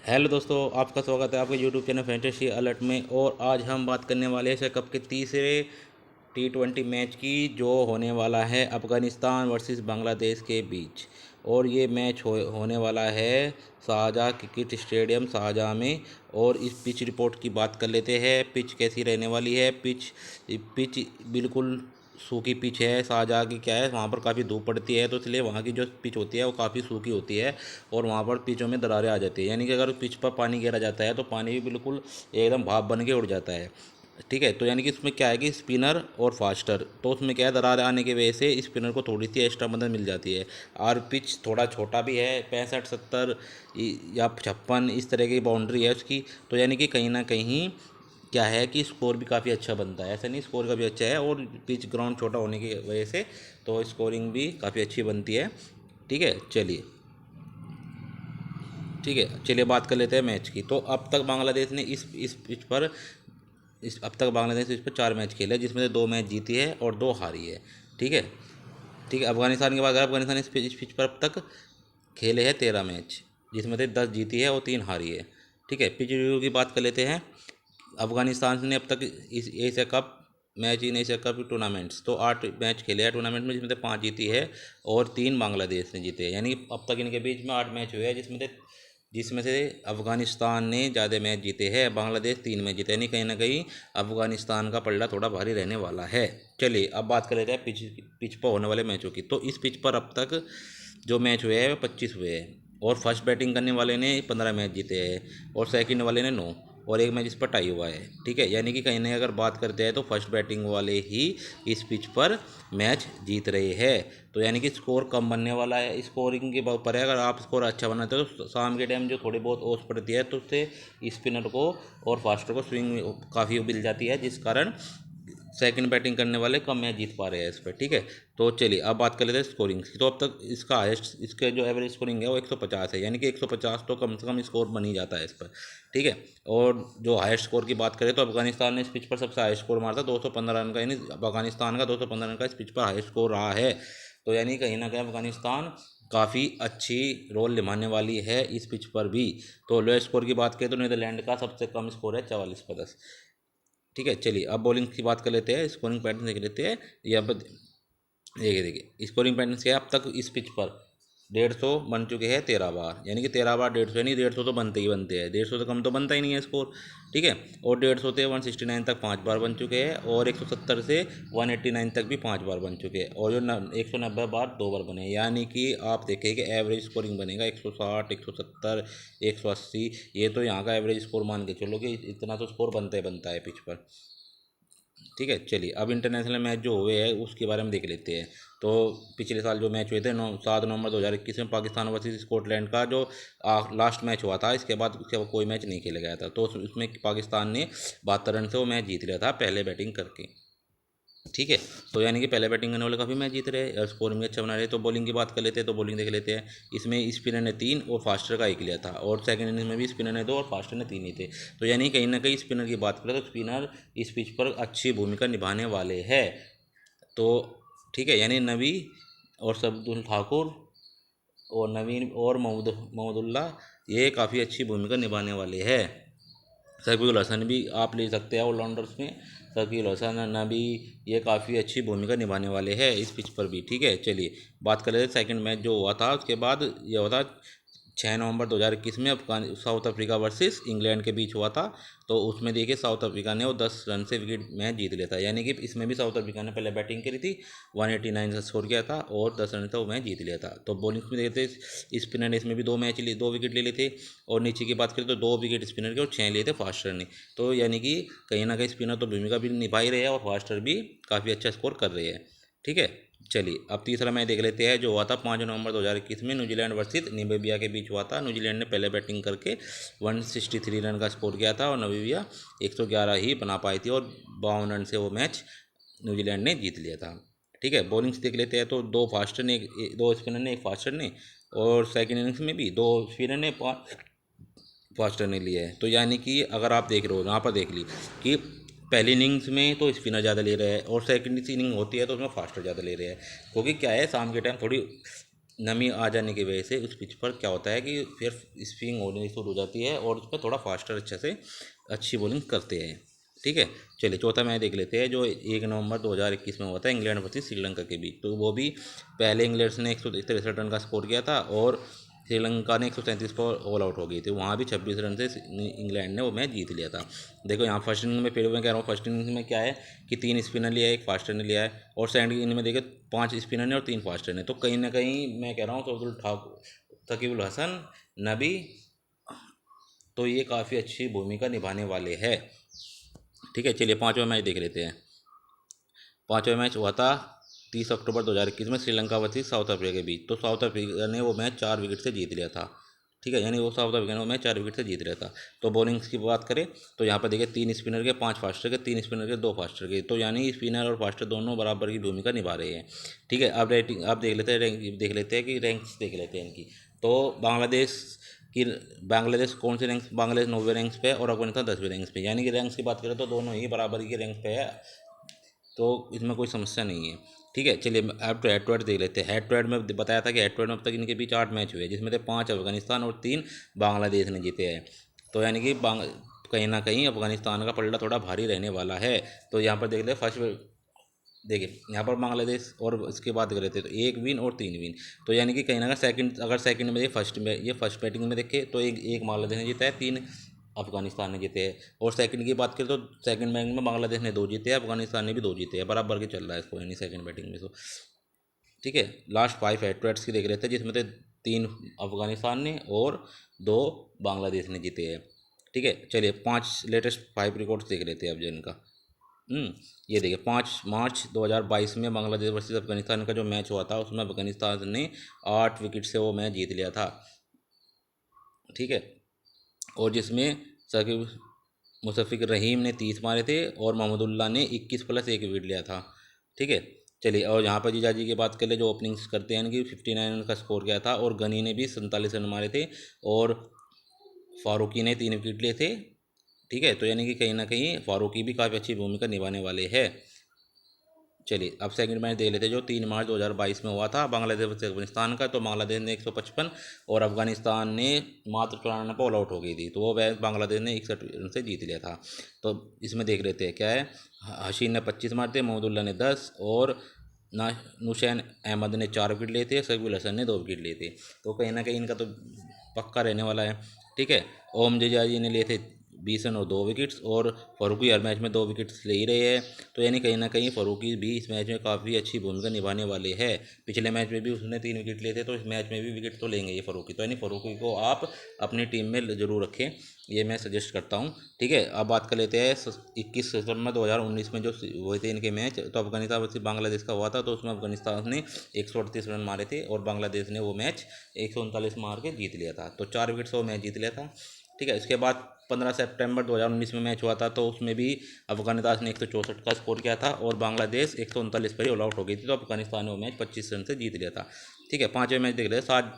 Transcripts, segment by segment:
Hello दोस्तों, आपका स्वागत है आपके यूट्यूब चैनल फैंटेसी अलर्ट में। और आज हम बात करने वाले हैं एशिया कप के तीसरे T20 मैच की, जो होने वाला है अफ़गानिस्तान वर्सेस बांग्लादेश के बीच। और ये मैच होने वाला है शारजाह क्रिकेट स्टेडियम शारजाह में। और इस पिच रिपोर्ट की बात कर लेते हैं। पिच कैसी रहने वाली है। पिच पिच बिल्कुल सूखी पिच है। शारजाह की क्या है, वहाँ पर काफ़ी धूप पड़ती है, तो इसलिए वहाँ की जो पिच होती है वो काफ़ी सूखी होती है। और वहाँ पर पिचों में दरारें आ जाती है, यानी कि अगर पिच पर पानी गिरा जाता है तो पानी भी बिल्कुल एकदम भाप बन के उड़ जाता है। ठीक है, तो यानी कि इसमें क्या है कि स्पिनर और फास्टर, तो उसमें क्या है, दरार आने की वजह से स्पिनर को थोड़ी सी एक्स्ट्रा मदद मिल जाती है। और पिच थोड़ा छोटा भी है, 65 70 या 56 इस तरह की बाउंड्री है उसकी। तो यानी कि कहीं ना कहीं क्या है कि स्कोर भी काफ़ी अच्छा बनता है। ऐसा नहीं, स्कोर काफ़ी अच्छा है, और पिच ग्राउंड छोटा होने की वजह से तो स्कोरिंग भी काफ़ी अच्छी बनती है। ठीक है, चलिए। ठीक है, चलिए बात कर लेते हैं मैच की। तो अब तक बांग्लादेश ने इस पिच पर इस अब तक बांग्लादेश इस पर 4 मैच खेले, जिसमें से 2 मैच जीती है और 2 हारी है। ठीक है। ठीक है, अफगानिस्तान की बात करें, अफगानिस्तान इस पिच पर अब तक खेले हैं 13 मैच, जिसमें से 10 जीती है और 3 हारी है। ठीक है, पिच रिव्यू की बात कर लेते हैं। अफगानिस्तान ने अब तक इस Asia cup match in Asia cup tournaments तो 8 मैच खेले हैं टूर्नामेंट में, जिसमें से 5 जीती है और 3 बांग्लादेश ने जीते हैं। यानी अब तक इनके बीच में 8 मैच हुए हैं, जिसमें से अफगानिस्तान ने ज़्यादा मैच जीते हैं, बांग्लादेश 3 मैच जीते। यानी कहीं ना कहीं अफगानिस्तान का पलड़ा थोड़ा भारी रहने वाला है। चलिए अब बात कर लेते हैं पिच पर होने वाले मैचों की। तो इस पिच पर अब तक जो मैच हुए हैं वो 25 हुए हैं। और फर्स्ट बैटिंग करने वाले ने 15 मैच जीते हैं और सेकंड वाले ने 9, और 1 मैच इस पर टाई हुआ है। ठीक है, यानी कि कहीं ना अगर बात करते हैं तो फर्स्ट बैटिंग वाले ही इस पिच पर मैच जीत रहे हैं। तो यानी कि स्कोर कम बनने वाला है। स्कोरिंग के ऊपर है, अगर आप स्कोर अच्छा बनाते हो तो शाम के टाइम जो थोड़ी बहुत ओस पड़ती है तो उससे स्पिनर को और फास्टर को स्विंग काफ़ी मिल जाती है, जिस कारण सेकंड बैटिंग करने वाले कम मैच जीत पा रहे हैं इस पर। ठीक है, तो चलिए अब बात कर लेते हैं स्कोरिंग की। तो अब तक इसका हाईएस्ट, इसके जो एवरेज स्कोरिंग है वो 150 है, यानी कि 150 तो कम से कम स्कोर बन ही जाता है इस पर। ठीक है, और जो हाईएस्ट स्कोर की बात करें तो अफगानिस्तान ने इस पिच पर सबसे हाईएस्ट स्कोर मारा था 215 रन का, यानी अफगानिस्तान का 215 रन का इस पिच पर हाईएस्ट स्कोर रहा है। तो यानी कहीं ना कहीं अफगानिस्तान काफ़ी अच्छी रोल निभाने वाली है इस पिच पर भी। तो लोएस्ट स्कोर की बात करें तो नीदरलैंड का सबसे कम स्कोर है 44 पर 10। ठीक है, चलिए अब बॉलिंग की बात कर लेते हैं, स्कोरिंग पैटर्न देख लेते हैं। यहाँ पर देखिए देखिए स्कोरिंग पैटर्न क्या है। अब तक इस पिच पर 150 बन चुके हैं 13 बार, यानी कि 13 बार 150, यानी 150 तो बनते ही बनते हैं, 150 से कम तो बनता ही नहीं है स्कोर। ठीक है, और 150 से 169 तक 5 बार बन चुके हैं, और 170 से 189 तक भी 5 बार बन चुके हैं, और जो 190 बार 2 बार बने। यानी कि आप देखें कि एवरेज स्कोरिंग बनेगा 160, 170, 180। ये तो यहाँ का एवरेज स्कोर मान के चलो कि इतना तो स्कोर बनता ही बनता है पिच पर। ठीक है, चलिए अब इंटरनेशनल मैच जो हुए हैं उसके बारे में देख लेते हैं। तो पिछले साल जो मैच हुए थे 7 नवंबर 2021 में पाकिस्तान वर्सेस स्कॉटलैंड का जो लास्ट मैच हुआ था, इसके बाद उसके बाद कोई मैच नहीं खेला गया था। तो उसमें पाकिस्तान ने 72 रन से वो मैच जीत लिया था पहले बैटिंग करके। ठीक है, तो यानी कि पहले बैटिंग करने वाले काफ़ी मैच जीत रहे हैं और स्कोर भी अच्छा बना रहे हैं। तो बॉलिंग की बात कर लेते हैं, तो बॉलिंग देख लेते हैं। इसमें स्पिनर ने 3 और फास्टर का 1 लिया था, और सेकंड इनिंग्स में भी स्पिनर ने 2 और फास्टर ने 3 ही थे। तो यानी कहीं ना कहीं स्पिनर की बात करें तो स्पिनर इस पिच पर अच्छी भूमिका निभाने वाले हैं। तो ठीक है, यानी नबी और सब्दुल ठाकुर और नवीन और मोहम्मदुल्ला, ये काफ़ी अच्छी भूमिका निभाने वाले हैं। शकील हसन भी आप ले सकते हैं ऑलराउंडर्स में। शकील हसन नबी, ये काफ़ी अच्छी भूमिका निभाने वाले हैं इस पिच पर भी। ठीक है, चलिए बात कर लेते हैं सेकंड मैच जो हुआ था, उसके बाद ये हुआ था 6 नवंबर 2021 में साउथ अफ्रीका वर्सेस इंग्लैंड के बीच हुआ था। तो उसमें देखिए साउथ अफ्रीका ने वो 10 रन से विकेट मैच जीत लिया था, यानी कि इसमें भी साउथ अफ्रीका ने पहले बैटिंग करी थी, 189 का स्कोर किया था और 10 रन से वो मैच जीत लिया था। तो बॉलिंग में देखते स्पिनर ने इसमें भी 2 विकेट ले लिए थे, और नीचे की बात करें तो 2 विकेट स्पिनर के और 6 लिए थे फास्टर ने। तो यानी कि कहीं ना कहीं स्पिनर तो भूमिका भी निभा ही रहे हैं और फास्टर भी काफ़ी अच्छा स्कोर कर रहे हैं। ठीक है, चलिए अब तीसरा मैच देख लेते हैं जो हुआ था 5 नवंबर 2021 में न्यूजीलैंड वर्सेस नामीबिया के बीच हुआ था। न्यूजीलैंड ने पहले बैटिंग करके 163 रन का स्कोर किया था, और नामीबिया 111 ही बना पाई थी, और 52 रन से वो मैच न्यूजीलैंड ने जीत लिया था। ठीक है, बॉलिंग्स देख लेते हैं। तो 2 स्पिनर ने 1 फास्टर ने, और सेकंड इनिंग्स में भी 2 स्पिनर ने 5 फास्टर ने लिए हैं। तो यानी कि अगर आप देख रहे हो यहाँ पर देख ली कि पहली इनिंग्स में तो स्पिनर ज़्यादा ले रहे हैं, और सेकंड इनिंग होती है तो उसमें फास्टर ज़्यादा ले रहे हैं, क्योंकि क्या है शाम के टाइम थोड़ी नमी आ जाने की वजह से उस पिच पर क्या होता है कि फिर स्पिन होने शुरू हो जाती है और उस पर थोड़ा फास्टर अच्छे से अच्छी बॉलिंग करते हैं। ठीक है, चलिए चौथा मैच देख लेते हैं जो 1 नवंबर 2021 में हुआ था इंग्लैंड वर्सेस श्रीलंका के बीच। तो वो भी पहले इंग्लैंड ने 163 रन का स्कोर किया था और श्रीलंका ने 137 पर ऑल आउट हो गई थी। वहाँ भी 26 रन से इंग्लैंड ने वो मैच जीत लिया था। देखो यहाँ फर्स्ट इनिंग में, फिर मैं कह रहा हूँ फर्स्ट इनिंग में क्या है कि 3 स्पिनर लिया है, 1 फास्टर ने लिया है, और सेकंड इनिंग में देखिए 5 स्पिनर ने और 3 फास्टर ने। तो कहीं ना कहीं मैं कह रहा हूँ तो तकीबुल हसन नबी, तो ये काफ़ी अच्छी भूमिका निभाने वाले हैं। ठीक है, चलिए पाँचवा मैच देख लेते हैं। पाँचवा मैच हुआ था 30 अक्टूबर 2021 में श्रीलंका वर्सेस साउथ अफ्रीका के बीच। तो साउथ अफ्रीका ने वो मैच 4 विकेट से जीत लिया था। ठीक है, यानी वो साउथ अफ्रीका ने वो मैच 4 विकेट से जीत लिया था। तो बॉलिंग्स की बात करें तो यहाँ पर देखिए 3 स्पिनर के, 5 फास्टर के, 3 स्पिनर के, 2 फास्टर के। तो यानी स्पिनर और फास्टर दोनों बराबर की भूमिका निभा रहे हैं। ठीक है, अब रेटिंग आप देख लेते हैं, रैंक देख लेते हैं कि रैंक्स देख लेते हैं इनकी। तो की बांग्लादेश कौन से रैंक्स, बांग्लादेश 9वें रैंक्स पे और अफगानिस्तान 10वें रैंक्स पे। यानी कि रैंक्स की बात करें तो दोनों ही बराबर के रैंक पे है, तो इसमें कोई समस्या नहीं है। ठीक है, चलिए अब तो हेड टू हेड देख लेते हैं। हेड टू हेड में बताया था कि हेड टू हेड में अब तक इनके बीच 8 मैच हुए, जिसमें से 5 अफगानिस्तान और 3 बांग्लादेश ने जीते हैं। तो यानी कि कहीं ना कहीं अफगानिस्तान का पलड़ा थोड़ा भारी रहने वाला है। तो यहाँ पर देख ले फर्स्ट, देखिए यहाँ पर बांग्लादेश और इसके बात कर रहे थे तो 1 विन और 3 विन। तो यानी कि कहीं ना कहीं सेकंड, अगर सेकंड में ये फर्स्ट बैटिंग में देखे तो एक बांग्लादेश ने जीता है, 3 अफगानिस्तान ने जीते हैं। और सेकंड की बात करें तो सेकंड बैटिंग में बांग्लादेश ने 2 जीते हैं, अफगानिस्तान ने भी 2 जीते हैं, बराबर के चल रहा है इसको यानी सेकंड बैटिंग में। तो ठीक है, लास्ट 5 हेड टू हेड्स की देख लेते हैं, जिसमें से 3 अफगानिस्तान ने और 2 बांग्लादेश ने जीते हैं। ठीक है, चलिए 5 लेटेस्ट 5 रिकॉर्ड्स देख लेते हैं अब जिनका। ये देखिए 5 मार्च 2022 में बांग्लादेश वर्सेस अफगानिस्तान का जो मैच हुआ था उसमें अफगानिस्तान ने 8 विकेट से वो मैच जीत लिया था। ठीक है, और जिसमें साकिब मुशफ़िक रहीम ने 30 मारे थे और महमूदुल्लाह ने 21 प्लस 1 विकेट लिया था। ठीक है, चलिए और यहाँ पर जीजाजी की बात कर ले जो ओपनिंग्स करते हैं कि 59 रन का स्कोर किया था, और गनी ने भी 47 रन मारे थे, और फारूकी ने 3 विकेट लिए थे। ठीक है, तो यानी कि कहीं ना कहीं फारूकी भी काफ़ी अच्छी भूमिका निभाने वाले हैं। चलिए अब सेकंड मैच देख लेते हैं जो 3 मार्च 2022 में हुआ था बांग्लादेश वर्सेस अफगानिस्तान का। तो बांग्लादेश ने 155 और अफगानिस्तान ने मात्र 94 पर ऑल आउट हो गई थी। तो वो मैच बांग्लादेश ने 61 रन से जीत लिया था। तो इसमें देख लेते हैं क्या है। हशीन ने 25 मारे थे, महमूदुल्ला ने 10 और ना नुशैन अहमद ने 4 विकेट लिए थे, सकीबुल हसन ने 2 विकेट लिए थे। तो कहीं ना कहीं इनका तो पक्का रहने वाला है। ठीक है, ओम जजाजी ने लिए थे 20 रन और 2 विकेट्स, और फ़ारूकी हर मैच में 2 विकेट्स ले ही रहे हैं। तो यानी कहीं ना कहीं फ़ारूकी भी इस मैच में काफ़ी अच्छी भूमिका निभाने वाले हैं। पिछले मैच में भी उसने 3 विकेट लिए थे, तो इस मैच में भी विकेट तो लेंगे ये फ़ारूकी। तो यानी फ़ारूकी को आप अपनी टीम में ज़रूर रखें, ये मैं सजेस्ट करता हूँ। ठीक है, अब बात कर लेते हैं 21 सितंबर 2019 में जो हुए थे इनके मैच। तो अफगानिस्तान वर्सेस बांग्लादेश का हुआ था, तो उसमें अफगानिस्तान ने 138 रन मारे थे और बांग्लादेश ने वो मैच 139 मार के जीत लिया था। तो 4 विकेट से वो मैच जीत लिया था। ठीक है, इसके बाद 15 सितंबर 2019 में मैच हुआ था, तो उसमें भी अफगानिस्तान ने 164 का स्कोर किया था और बांग्लादेश 139 पर ही ऑल आउट हो गई थी। तो अफगानिस्तान ने वो मैच 25 रन से जीत लिया था। ठीक है, पाँचवें मैच देख रहे हैं 7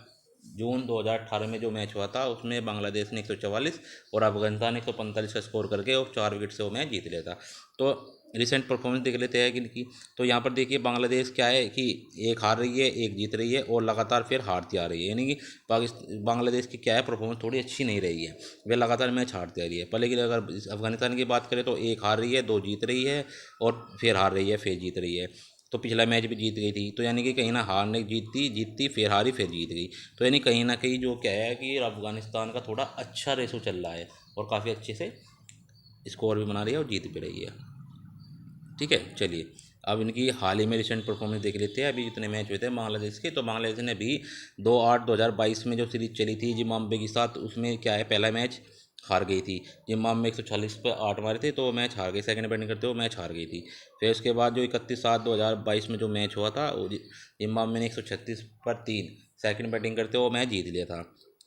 जून 2018 में जो मैच हुआ था उसमें बांग्लादेश ने 144 और अफगानिस्तान ने 145 का स्कोर करके और 4 विकेट से वो मैच जीत लिया था। तो रिसेंट परफॉर्मेंस देख लेते हैं कि इनकी। तो यहाँ पर देखिए बांग्लादेश क्या है कि एक हार रही है, एक जीत रही है और लगातार फिर हारती आ रही है। यानी कि बांग्लादेश की क्या है परफॉर्मेंस थोड़ी अच्छी नहीं रही है, वे लगातार मैच हारती आ रही है। पर लेकिन अगर अफगानिस्तान की बात करें तो एक हार रही है, 2 जीत रही है और फिर हार रही है, फिर जीत रही है। तो पिछला मैच भी जीत गई थी। तो यानी कि कहीं ना हारने जीतती जीतती फिर हारी फिर जीत गई। तो यानी कहीं ना कहीं जो क्या है कि अफगानिस्तान का थोड़ा अच्छा रेसो चल रहा है और काफ़ी अच्छे से स्कोर भी बना रही है और जीत भी रही है। ठीक है, चलिए अब इनकी हाल ही में रिसेंट परफॉर्मेंस देख लेते हैं। अभी जितने मैच हुए थे बांग्लादेश के, तो बांग्लादेश ने भी 2/8/2022 में जो सीरीज चली थी जिम्बाब्वे के साथ, उसमें क्या है पहला मैच हार गई थी। जिम्बाब्वे में 146 पर 8 मारे थे तो वो मैच हार गई, सेकंड बैटिंग करते हुए मैच हार गई थी। फिर उसके बाद जो 31/7/2022 में जो मैच हुआ था जिम्बाब्वे ने 136 पर 3 सेकंड बैटिंग करते हुए मैच जीत लिया था।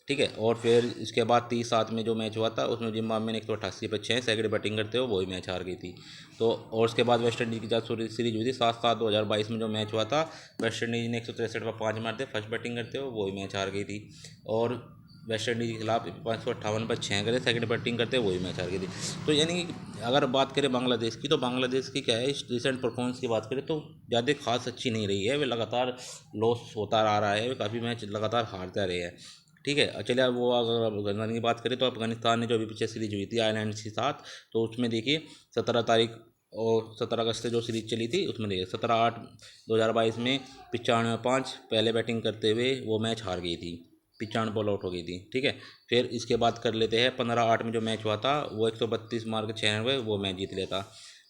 ठीक है, और फिर इसके बाद 30/7 में जो मैच हुआ था उसमें जिम्बाब्वे ने 188 पर 6 सेकंड बैटिंग करते हुए वही मैच हार गई थी। तो और उसके बाद वेस्ट इंडीज़ के साथ सीरीज हुई थी 7/7/2022 में जो मैच हुआ था, वेस्ट इंडीज़ ने 163 पर 5 मारते फर्स्ट बैटिंग करते हुए वही मैच हार गई थी। और वेस्ट इंडीज़ के खिलाफ 558 पर 6 करे, सेकंड बैटिंग करते वही मैच हार गई थी। तो यानी कि अगर बात करें बांग्लादेश की, तो बांग्लादेश की क्या है, इस रिसेंट परफॉर्मेंस की बात करें तो ज़्यादा खास अच्छी नहीं रही है। वे लगातार लॉस होता आ रहा है, वे काफ़ी मैच लगातार हारते आ रहे हैं। ठीक है, चलिए अब वो अगर अफगानिस्तान की बात करें तो अफगानिस्तान ने जो अभी पीछे सीरीज हुई थी आयरलैंड के साथ, तो उसमें देखिए 17 तारीख और 17 अगस्त से जो सीरीज चली थी उसमें देखिए 17/8/2022 में 95 पहले बैटिंग करते हुए वो मैच हार गई थी, 95 बॉल आउट हो गई थी। ठीक है, फिर इसके बाद कर लेते हैं 15/8 में जो मैच हुआ था वो 132 मार के 96 वो मैच जीत लेता।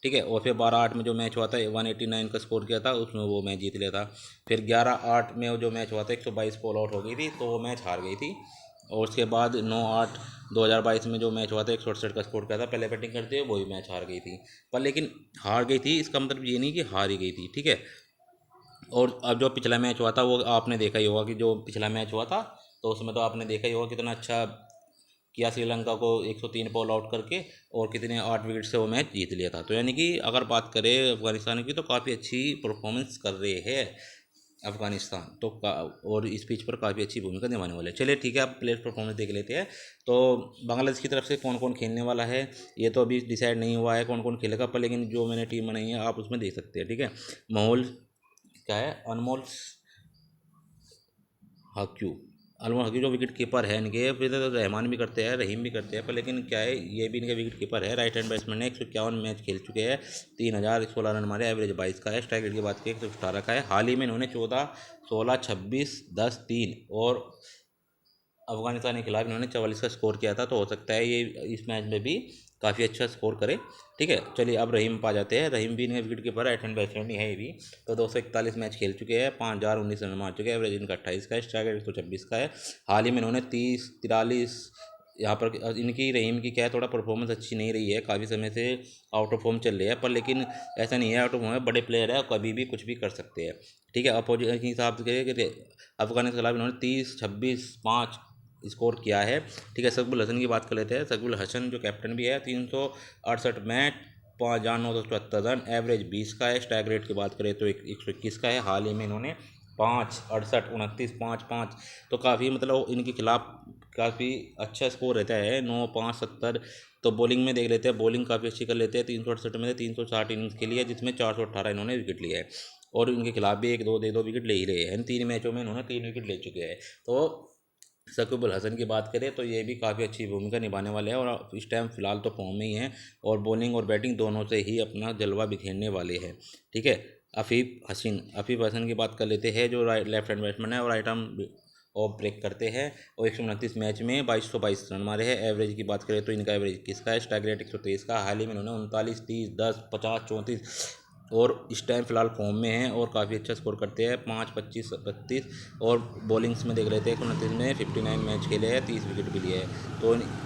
ठीक है, और फिर 12/8 में जो मैच हुआ था 189 का स्कोर किया था, उसमें वो मैच जीत लेता। फिर 11/8 में जो मैच हुआ था 122 बॉल आउट हो गई थी, तो वो मैच हार गई थी। और उसके बाद 9/8/2022 में जो मैच हुआ था 168 का स्कोर किया था पहले बैटिंग करते हुए, वही मैच हार गई थी। पर लेकिन हार गई थी इसका मतलब ये नहीं कि हार ही गई थी। ठीक है, और अब जो पिछला मैच हुआ था वो आपने देखा ही होगा कि जो पिछला मैच हुआ था तो उसमें तो आपने देखा ही होगा कितना अच्छा किया श्रीलंका को 103 बॉल आउट करके, और कितने 8 विकेट से वो मैच जीत लिया था। तो यानी कि अगर बात करें अफगानिस्तान की तो काफ़ी अच्छी परफॉर्मेंस कर रहे हैं अफगानिस्तान, तो और इस पिच पर काफ़ी अच्छी भूमिका निभाने वाले हैं। चलिए ठीक है, आप प्लेयर परफॉर्मेंस देख लेते हैं। तो बांग्लादेश की तरफ से कौन कौन खेलने वाला है ये तो अभी डिसाइड नहीं हुआ है कौन कौन खेलेगा, पर लेकिन जो मैंने टीम बनाई है आप उसमें देख सकते हैं। ठीक है, माहौल क्या है, अनमोल हक्यू, अनमोल हक्यू जो विकेट कीपर है इनके, फिर तो रहमान भी करते हैं, रहीम भी करते हैं, पर लेकिन क्या है ये भी इनके विकेट कीपर है। राइट हैंड बैट्समैन है, 151 मैच खेल चुके हैं, 3016 रन मारे, एवरेज 22 का है। स्ट्राइक रेट की बात की 118 का है। हाल ही में इन्होंने 14, 16, 26, 10, 3 और अफगानिस्तान के खिलाफ इन्होंने 44 का स्कोर किया था, तो हो सकता है ये इस मैच में भी काफ़ी अच्छा स्कोर करे। ठीक है, चलिए अब रहीम पा जाते हैं। रहीम भी इनके wicket keeper right hand batsman ही है ये भी। तो 241 मैच खेल चुके हैं, 5019 रन मार चुके हैं, एवरेज इनका 28 का है, स्ट्राइक रेट 126 का है। हाल ही में इन्होंने 30, 43 यहाँ पर इनकी रहीम की क्या है थोड़ा परफॉर्मेंस अच्छी नहीं रही है, काफ़ी समय से आउट ऑफ फॉर्म चल रही है, पर लेकिन ऐसा नहीं है आउट ऑफ फॉर्म है, बड़े प्लेयर है, कभी भी कुछ भी कर सकते हैं। ठीक है, अपोजिशन के हिसाब से अफगानिस्तान के खिलाफ इन्होंने 30, 26, 5 स्कोर किया है। ठीक है, सकबुल हसन की बात कर लेते हैं। सकबुल हसन जो कैप्टन भी है, 368 मैच, 5,974 रन, एवरेज 20 का है। स्ट्राइक रेट की बात करें तो 121 का है। हाल ही में इन्होंने 5, 68, 29, 5, 5 तो काफ़ी मतलब इनके खिलाफ काफ़ी अच्छा स्कोर रहता है, 9, 5, 70। तो बॉलिंग में देख लेते हैं, बॉलिंग काफ़ी अच्छी कर लेते हैं। 368 में 360 इनिंग्स के लिए, जिसमें 418 इन्होंने विकेट लिया है, और इनके खिलाफ भी 1-2 विकेट ले ही रहे हैं। इन 3 मैचों में इन्होंने 3 विकेट ले चुके हैं। तो शकीबुल हसन की बात करें तो ये भी काफ़ी अच्छी भूमिका निभाने वाले हैं, और इस टाइम फिलहाल तो फॉर्म में ही हैं, और बॉलिंग और बैटिंग दोनों से ही अपना जलवा बिखेरने वाले हैं। ठीक है, अफीफ हसन की बात कर लेते हैं, जो लेफ्ट हैंड बैट्समैन है और राइट आर्म ऑफ ब्रेक करते हैं, और 129 मैच में 2222 रन मारे हैं। एवरेज की बात करें तो इनका एवरेज किसका है, स्ट्राइक रेट 123 का। हाल ही में इन्होंने 39, 30, 10, 50, 34 और इस टाइम फिलहाल फॉर्म में हैं, और काफ़ी अच्छा स्कोर करते हैं, 5, 25, 32। और बॉलिंग्स में देख लेते हैं, 129 में 59 मैच खेले हैं, 30 विकेट भी लिए हैं।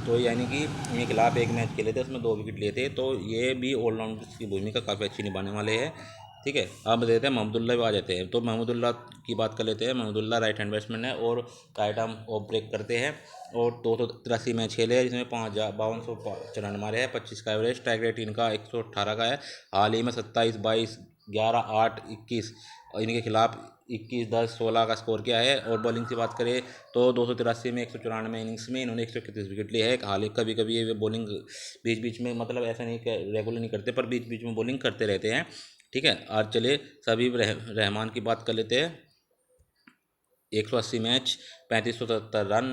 तो यानी कि इनके खिलाफ एक मैच खेले थे, उसमें 2 विकेट लिए थे, तो ये भी ऑलराउंडर्स की भूमिका काफ़ी अच्छी निभाने वाले हैं। ठीक है, अब देते हैं महमूदुल्लाह भी आ जाते हैं। तो महमूदुल्लाह की बात कर लेते हैं। महमूदुल्लाह राइट हैंड बैट्समैन है, और राइट आर्म ऑफ ब्रेक करते हैं, और 283 मैच खेले हैं, जिसमें 5205 रन मारे हैं, 25 का एवरेज। स्ट्राइक रेट इनका 118 का है। हाल ही में 27, 22, 11, 8, 21 और इनके खिलाफ 21, 10, 16 का स्कोर किया है। और बॉलिंग की बात करें तो 283 में 194 इनिंग्स में इन्होंने 131 विकेट लिए है। हाल ही कभी कभी ये बॉलिंग बीच बीच में, मतलब ऐसा नहीं कि रेगुलर नहीं करते, पर बीच बीच में बॉलिंग करते रहते हैं। ठीक है, आज चलिए सबीब रहमान की बात कर लेते हैं। 180 मैच, 3570 रन,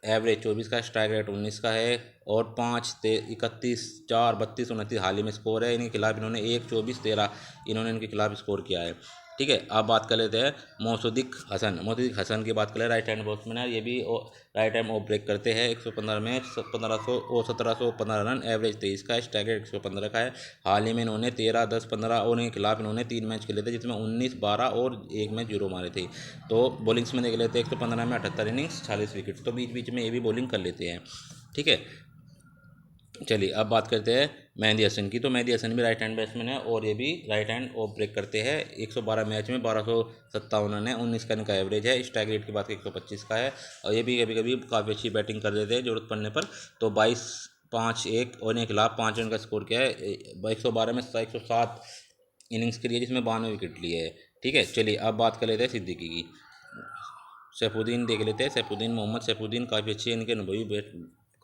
एवरेज 24 का, स्ट्राइक रेट 19 का है, और 5, 31, 4, 32, 29 हाल ही में स्कोर है। इनके खिलाफ इन्होंने 1, 24, 13 इन्होंने इनके खिलाफ स्कोर किया है। ठीक है, अब बात कर लेते हैं मोहसिक हसन की बात करें। राइट हैंड बैट्समैन है ये भी, राइट हैंड ऑफ ब्रेक करते हैं। 115 मैच, 1500 और 1715 रन, एवरेज 23 का है, स्ट्राइक रेट 115 का है। हाल ही में इन्होंने 13, 10, 15 और इनके खिलाफ इन्होंने 3 मैच खेले थे, जिसमें 19, 12 और 1 मैच 0 मारे थे। तो बॉलिंग्स में देख लेते हैं, 115 में 78 इनिंग्स, 40 विकेट, तो बीच बीच में ये भी बॉलिंग कर लेते हैं। ठीक है, चलिए अब बात करते हैं मेहंदी हसन की। तो मेहंदी हसन भी राइट हैंड बैट्समैन है, और ये भी राइट हैंड ऑफ ब्रेक करते हैं। 112 मैच में 1257 रन है, 19 का इनका एवरेज है। स्ट्राइक रेट की बात 125 का है, और ये भी कभी कभी काफ़ी अच्छी बैटिंग कर देते हैं जरूरत पड़ने पर। तो 22, 5, 1 और इनके खिलाफ 5 रन का स्कोर किया है। 112 में 107 इनिंग्स के लिए, जिसमें 92 विकेट लिए है। ठीक है, चलिए अब बात कर लेते हैं सिद्दीकी की। सैफुद्दीन देख लेते हैं। सैफुद्दीन, मोहम्मद सैफुद्दीन काफ़ी अच्छे इनके अनुभवी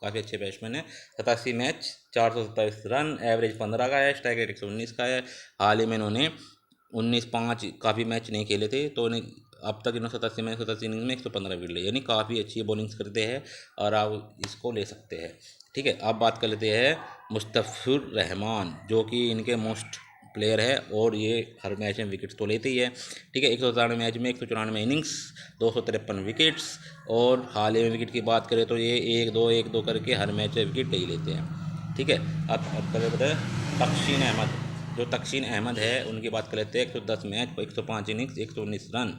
काफ़ी अच्छे बैट्समैन हैं। 87 मैच, 427 रन, एवरेज 15 का है, स्ट्राइक रेट 119 का है। हाल ही में इन्होंने 19-5 काफ़ी मैच नहीं खेले थे, तो इन्हें अब तक इन्होंने 87 मैच 87 इनिंग्स में 115 विकेट लिए, यानी काफ़ी अच्छी बॉलिंग्स करते हैं और आप इसको ले सकते हैं। ठीक है, अब बात कर लेते हैं मुस्तफिजुर रहमान, जो कि इनके मोस्ट प्लेयर है और ये हर मैच में विकेट्स तो लेते ही है। ठीक है, 197 मैच में 194 इनिंग्स, 253 विकेट्स, और हाल ही में विकेट की बात करें तो ये 1-2 करके हर मैच में विकेट ले ही लेते हैं। ठीक है, अब कर लेते हैं तस्कीन अहमद। जो तस्कीन अहमद है उनकी बात कर लेते हैं। 110 मैच, 105 इनिंग्स, 119 रन।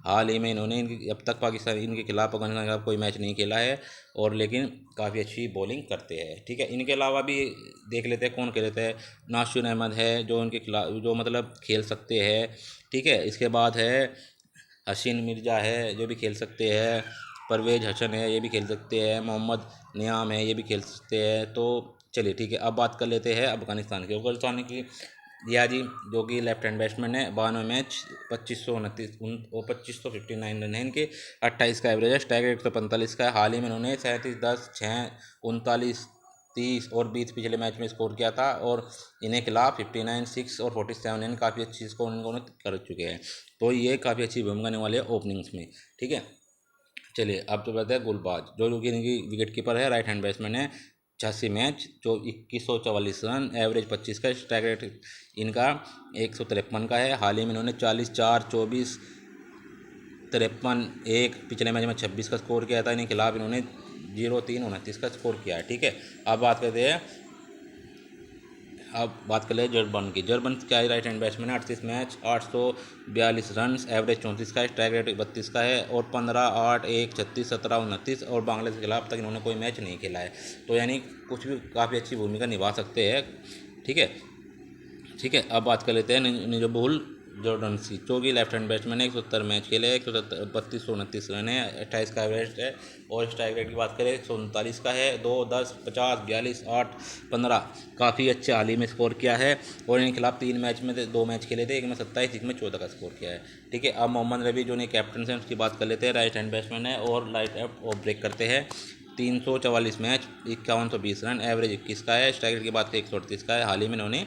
हाल ही में इन्होंने अब तक पाकिस्तान इनके खिलाफ अफगानिस्तान के खिलाफ कोई मैच नहीं खेला है, और लेकिन काफ़ी अच्छी बॉलिंग करते हैं। ठीक है, इनके अलावा भी देख लेते हैं कौन खेलते हैं। नाशुन अहमद है जो उनके खिलाफ जो मतलब खेल सकते हैं। ठीक है, इसके बाद है हसीन मिर्ज़ा है जो भी खेल सकते हैं। परवेज हसन है, ये भी खेल सकते हैं। मोहम्मद नियाम है, ये भी खेल सकते हैं। तो चलिए ठीक है, अब बात कर लेते हैं अफगानिस्तान की। अफगानिस्तान की रियाजी, जो कि लेफ्ट हैंड बैट्समैन है, 92 मैच, 2559 रन है इनके, 28 का एवरेज है, स्ट्राइक रेट 145 का है। हाल ही में उन्होंने 37-10, 6, 39, 30 और 20 पिछले मैच में स्कोर किया था, और इन्हें खिलाफ 59, 6 और 47 यानी काफ़ी अच्छी स्कोर इन्होंने कर चुके हैं। तो ये काफ़ी अच्छी भूमिका निभाने वाले हैं ओपनिंग्स में। ठीक है, चलिए अब तो बताते हैं गुलबाज, जो कि इनकी विकेट कीपर है, राइट हैंड बैट्समैन है। 86 मैच, जो 2144 रन, एवरेज 25 का, स्ट्राइक रेट इनका 153 का है। हाल ही में इन्होंने 40-4, 24, 53-1 पिछले मैच में 26 का स्कोर किया था। इनके खिलाफ इन्होंने 0-3, 29 का स्कोर किया है। ठीक है, अब बात कर ले जर्बन की। जर्बन क्या राइट हैंड बैट्समैन है। 38 मैच, 842 रन, एवरेज 34 का है, स्ट्राइक रेट 32 का है, और 15-8, 1, 36, 17, 29, और बांग्लादेश के खिलाफ तक इन्होंने कोई मैच नहीं खेला है। तो यानी कुछ भी काफ़ी अच्छी भूमिका निभा सकते हैं। ठीक है, ठीक है, अब बात कर लेते हैं निजोबुल जॉर्डनसी, जो कि लेफ्ट हैंड बैट्समैन है। 170 मैच खेले, 3229 रन है, 28 का एवरेज है, और स्ट्राइक रेट की बात करें 139 का है। 2, 10, 50, 42, 8, 15 काफ़ी अच्छे हाल ही में स्कोर किया है, और इनके खिलाफ 3 मैच में 2 मैच खेले थे, एक में 27, एक में 14 का स्कोर किया है। ठीक है, अब मोहम्मद रफी जो नहीं कैप्टन है उसकी बात कर लेते हैं। राइट हैंड बैट्समैन है और लाइट ऑफ ब्रेक करते हैं। 344 मैच, 5120 रन, एवरेज 21 का है, स्ट्राइक रेट की बात करें 138 का है। हाल ही में इन्होंने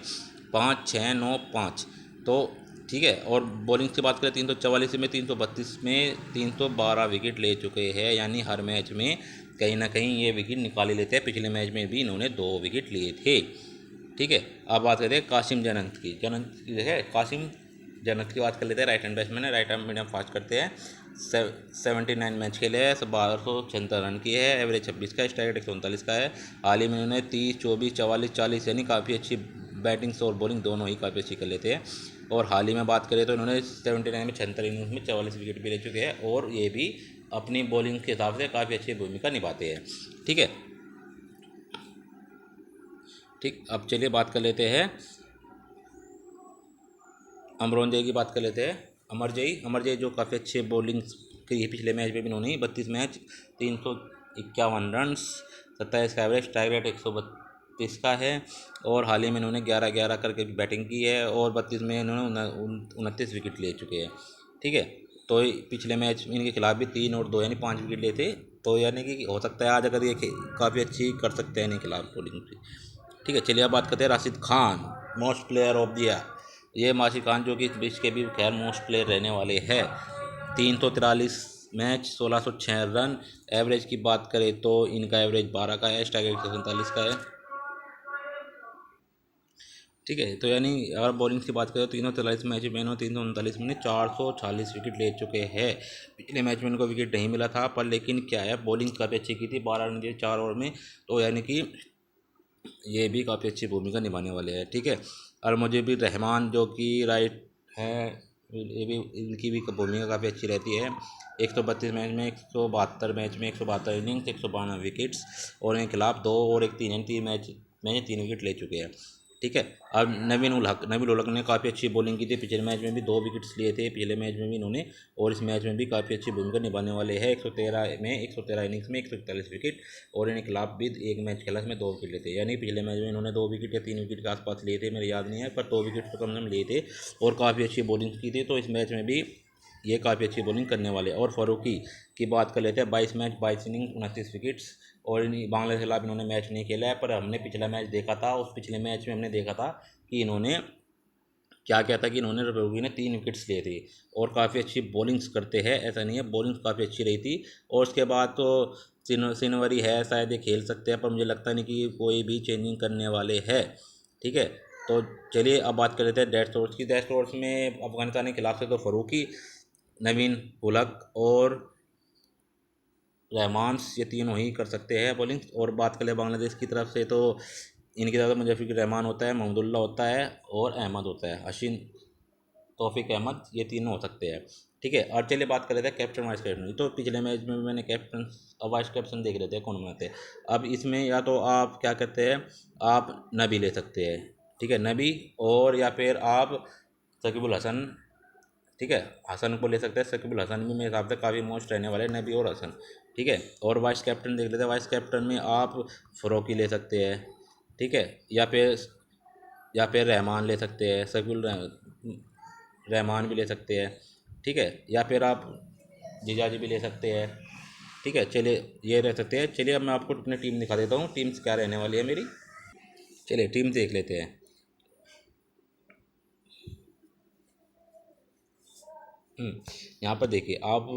5, 6, 9, 5, तो ठीक है, और बॉलिंग की बात करें 344 में 332 में 312 विकेट ले चुके हैं, यानी हर मैच में कहीं ना कहीं ये विकेट निकाल ही लेते हैं। पिछले मैच में भी इन्होंने 2 विकेट लिए थे। ठीक है, अब बात करते हैं कासिम जन्नत की। कासिम जन्नत की बात कर लेते हैं। राइट हैंड बैट्समैन है, राइट हैंड मीडियम फास्ट करते हैं। 79 मैच खेले हैं, 1276 रन किए हैं, एवरेज 26 का, स्ट्राइक रेट 139 का है। हाल ही में उन्होंने 30, 24, 44, 40 यानी काफ़ी अच्छी बैटिंग्स और बॉलिंग दोनों ही काफ़ी अच्छी कर लेते हैं। और हाल ही में बात करें तो इन्होंने 79 में 76 इनिंग्स में 44 विकेट भी ले चुके हैं, और ये भी अपनी बॉलिंग के हिसाब से काफ़ी अच्छी भूमिका निभाते हैं। ठीक है, ठीक, अब चलिए बात कर लेते हैं अमरोनजई की बात कर लेते हैं। अमरजई जो काफ़ी अच्छे बॉलिंग की है, पिछले मैच में भी इन्होंने 32 मैच, 351 रन, 27 का एवरेज, स्ट्राइक रेट 132 का है, और हाल ही में इन्होंने 11-11 करके बैटिंग की है, और 32 में इन्होंने 29 विकेट ले चुके हैं। ठीक है, तो पिछले मैच में इनके खिलाफ भी 3 और 2 यानी 5 विकेट लिए थे। तो यानी कि हो सकता है आज अगर ये काफ़ी अच्छी कर सकते हैं इनके खिलाफ बॉलिंग। ठीक है, चलिए अब बात करते हैं Rashid Khan, most player of the year. ये राशिद खान जो कि इस बीच के भी खैर मोस्ट प्लेयर रहने वाले हैं। 343 मैच, 1606 रन, एवरेज की बात करें तो इनका एवरेज 12 का है, स्ट्राइक रेट 147 का है। ठीक है, तो यानी अगर बॉलिंग की बात करें तो 343 मैच में इन्होंने 339 में 440 विकेट ले चुके हैं। पिछले मैच में इनको विकेट नहीं मिला था, पर लेकिन क्या है बॉलिंग काफ़ी अच्छी की थी, 12 रन दिए 4 ओवर में, तो यानी कि ये भी काफ़ी अच्छी भूमिका निभाने वाले हैं। ठीक है, और मुझे भी रहमान जो कि राइट है, ये भी इनकी भी भूमिका काफ़ी अच्छी रहती है। 132 मैच में 172 मैच में 172 इनिंग्स, 192 विकेट्स, और इनके खिलाफ 2 और 1 3 मैच में 3 विकेट ले चुके हैं। ठीक है, अब नवीन उल हक ने काफ़ी अच्छी बॉलिंग की थी, पिछले मैच में भी 2 विकेट्स लिए थे, पिछले मैच में भी इन्होंने, और इस मैच में भी काफ़ी अच्छी भूमिका निभाने वाले हैं। 113 इनिंग्स में 141 विकेट, और इनके खिलाफ भी एक मैच खेला इसमें 2 विकेट लेते, यानी पिछले मैच में इन्होंने 2 विकेट या 3 विकेट के आसपास लिए थे, मेरे याद नहीं है, पर 2 विकेट तो कम से कम लिए थे, और काफ़ी अच्छी बॉलिंग की थी। तो इस मैच में भी ये काफ़ी अच्छी बॉलिंग करने वाले हैं। और फ़ारूकी की बात कर लेते हैं, 22 मैच 22 इनिंग 29 विकेट्स। और बांग्लादेश के खिलाफ इन्होंने मैच नहीं खेला है, पर हमने पिछला मैच देखा था, उस पिछले मैच में हमने देखा था कि इन्होंने क्या क्या था कि इन्होंने फ़ारूकी ने 3 विकेट्स लिए थे। और काफ़ी अच्छी बॉलिंग्स करते हैं, ऐसा नहीं है, बॉलिंग्स काफ़ी अच्छी रही थी। और उसके बाद तो सिनवरी है, शायद ये खेल सकते हैं, पर मुझे लगता नहीं कि कोई भी चेंजिंग करने वाले है। ठीक है, तो चलिए अब बात कर लेते हैं डेथ ओवर्स की। डेथ ओवर्स में अफगानिस्तान के खिलाफ से तो फ़ारूकी, नवीन उलक और रहमान्स, ये तीनों ही कर सकते हैं बॉलिंग। और बात कर ले बांग्लादेश की तरफ से, तो इनकी तरफ मुजफ्फर रहमान होता है, महमूदुल्ला होता है और अहमद होता है, अशिन, तौफीक अहमद, ये तीनों हो सकते हैं। ठीक है, और चलिए बात कर लेते हैं कैप्टन वाइस कैप्टन। तो पिछले मैच में मैंने कैप्टन और वाइस कैप्टन देख लेते हैं कौन बनाते हैं। अब इसमें या तो आप क्या कहते हैं, आप नबी ले सकते हैं, ठीक है, नबी, और या फिर आप शकीबुल हसन, ठीक है, हसन को ले सकते हैं। शकीबुल हसन भी मेरे हिसाब से काफ़ी मोस्ट रहने वाले हैं, नबी और हसन। ठीक है, और वाइस कैप्टन देख लेते हैं। वाइस कैप्टन में आप फ़ारूकी ले सकते हैं, ठीक है, या फिर रहमान ले सकते हैं, रहमान भी ले सकते हैं, ठीक है, या फिर आप जिजाजी भी ले सकते हैं। ठीक है, चलिए ये रह सकते हैं। चलिए अब मैं आपको अपनी टीम दिखा देता हूँ, टीम्स क्या रहने वाली है मेरी। चलिए टीम देख लेते हैं। यहाँ पर देखिए, आप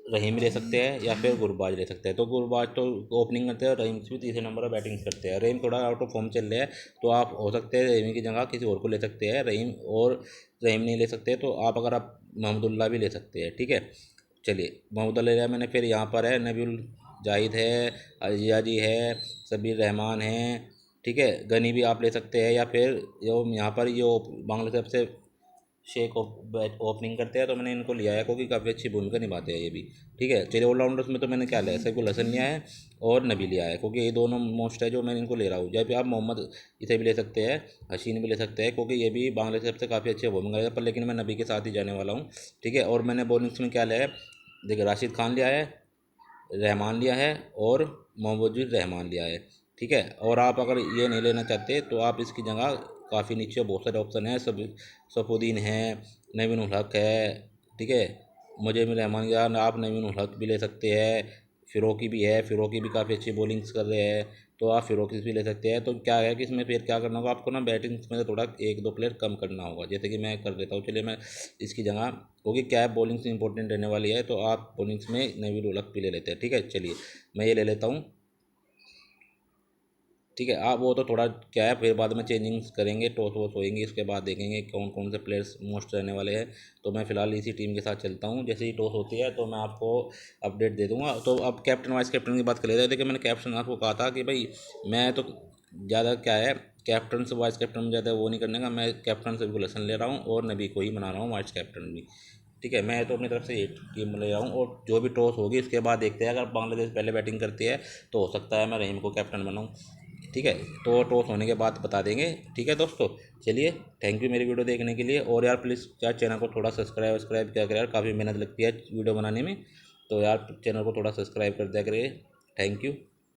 रहीम ले सकते हैं या फिर गुरबाज ले सकते हैं। तो गुरबाज तो ओपनिंग करते हैं, रहीम भी तीसरे नंबर पर बैटिंग करते हैं। रहीम थोड़ा आउट ऑफ फॉर्म चल रहे हैं, तो आप हो सकते हैं रहीम की जगह किसी और को ले सकते हैं। रहीम नहीं ले सकते तो अगर आप महमूदुल्लाह भी ले सकते हैं। ठीक है, चलिए महमूदुल्लाह ले लिया मैंने। फिर यहाँ पर है नबील जाहिद है, अजिया जी है, सबीर रहमान है, ठीक है, गनी भी आप ले सकते हैं। या फिर जो यहाँ पर बांग्लादेश से शेख ओपनिंग करते हैं, तो मैंने इनको लिया है क्योंकि काफ़ी अच्छी भूमिका निभाते हैं ये भी। ठीक है, चलिए ऑलराउंडर्स में तो मैंने क्या लिया है, सैफुल हसन लिया है और नबी लिया है, क्योंकि ये दोनों मोस्ट है जो मैं इनको ले रहा हूँ। जब भी आप मोहम्मद इसे भी ले सकते हैं, हसीन भी ले सकते हैं, क्योंकि ये भी बांग्लादेश से काफ़ी अच्छे भूमिका है, पर लेकिन मैं नबी के साथ ही जाने वाला हूँ। ठीक है, और मैंने बॉलिंग्स में क्या लिया है, देखिए राशिद खान लिया है, रहमान लिया है और मोहम्मद रहमान लिया है। ठीक है, और आप अगर ये नहीं लेना चाहते तो आप इसकी जगह काफ़ी नीचे बहुत सारे ऑप्शन हैं, सफुद्दीन है, नवीन उल हक है, ठीक है, मुझे भी रहमान या आप नवीन उल हक भी ले सकते हैं। फ़िरोकी भी है, फ़िरोकी भी काफ़ी अच्छी बॉलिंग्स कर रहे हैं, तो आप फ़िरोकी भी ले सकते हैं। तो क्या है कि इसमें फिर क्या करना होगा आपको ना, बैटिंग में से थोड़ा एक दो प्लेयर कम करना होगा, जैसे कि मैं कर देता हूँ। चलिए मैं इसकी जगह, क्योंकि क्या है बॉलिंग्स इंपॉर्टेंट रहने वाली है, तो आप बॉलिंग्स में नवीन उल हक भी ले लेते हैं। ठीक है, चलिए मैं ये ले लेता हूँ। ठीक है, आप वो तो थोड़ा क्या है, फिर बाद में चेंजिंग्स करेंगे, टॉस वॉस होएंगे, इसके बाद देखेंगे कौन कौन से प्लेयर्स मोस्ट रहने वाले हैं। तो मैं फ़िलहाल इसी टीम के साथ चलता हूँ, जैसे ही टॉस होती है तो मैं आपको अपडेट दे दूँगा। तो अब कैप्टन वाइस कैप्टन की बात कर लेते हैं। देखिए मैंने कैप्टन आपको कहा था कि भाई मैं तो ज़्यादा क्या है, कैप्टन से वाइस कैप्टन में ज़्यादा वो नहीं करने का, मैं कैप्टन से बिल्कुल ले रहा हूँ और नबी को ही बना रहा हूँ वाइस कैप्टन भी। ठीक है, मैं तो अपनी तरफ से ये टीम ले रहा हूँ, और जो भी टॉस होगी उसके बाद देखते हैं। अगर बांग्लादेश पहले बैटिंग करती है तो हो सकता है मैं रहीम को कैप्टन बनाऊँ। ठीक है, तो टॉस होने के बाद बता देंगे। ठीक है दोस्तों, चलिए थैंक यू मेरी वीडियो देखने के लिए। और यार प्लीज़ यार चैनल को थोड़ा सब्सक्राइब किया करें यार, काफ़ी मेहनत लगती है वीडियो बनाने में, तो यार चैनल को थोड़ा सब्सक्राइब कर दिया करिए। Thank you.